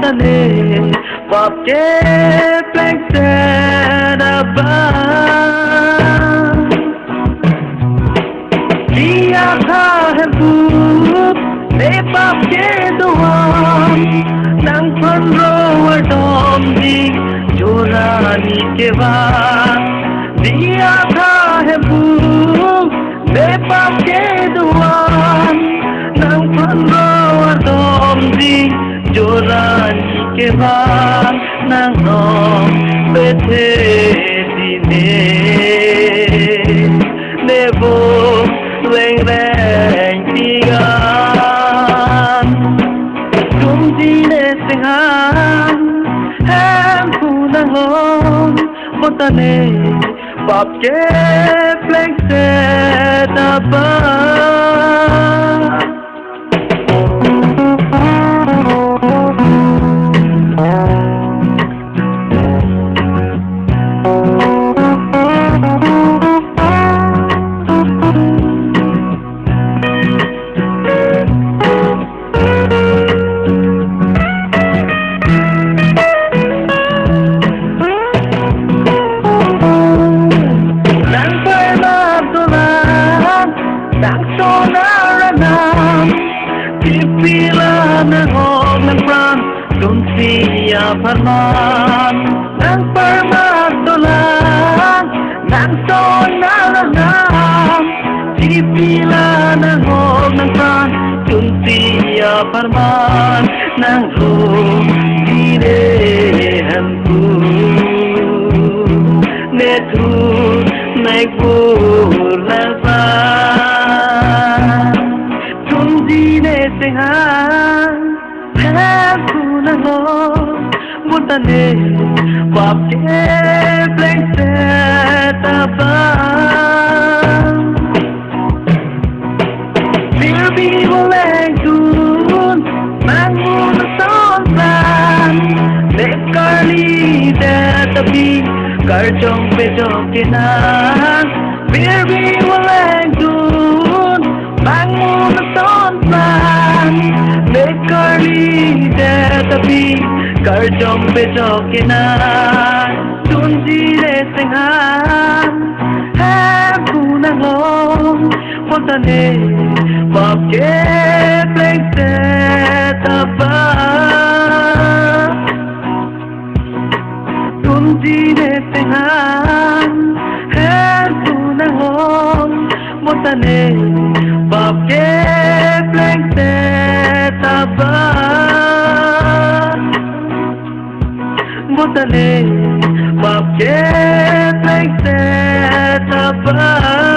Motane Papke Plekse Daba Dia Tha Hai Boop Ne Papke Duam Nang Phan Ro Dom Di Jorani Ke Ba Dia Tha Hai Boop Ne Papke Duam Nang Phan Ro Dom Di Jorani ke बाद नंगो बैठे दिने नेबो रेंग रेंग tigan tum dine singan hem punahon botane bab ke flexe daba Nang sonaranam Pipila nang hog nang pran Dun siya parman Nang parmatulan Nang sonaranam Pipila nang hog nang pran Dun siya parman Nang hog direhanku Netu naik purnasa Singan hai punahon botane bab ke flexe daba Birbi boleh dun bangun sontan dekali tapi karjong pejong kenan Birbi boleh dun bangun sontan dekali tapi karjong pejong kenan tunji re singan hai punahon botane bab ke flexe daba tunji re singan hai punahon botane bab ke flexe daba botane bab ke flexe daba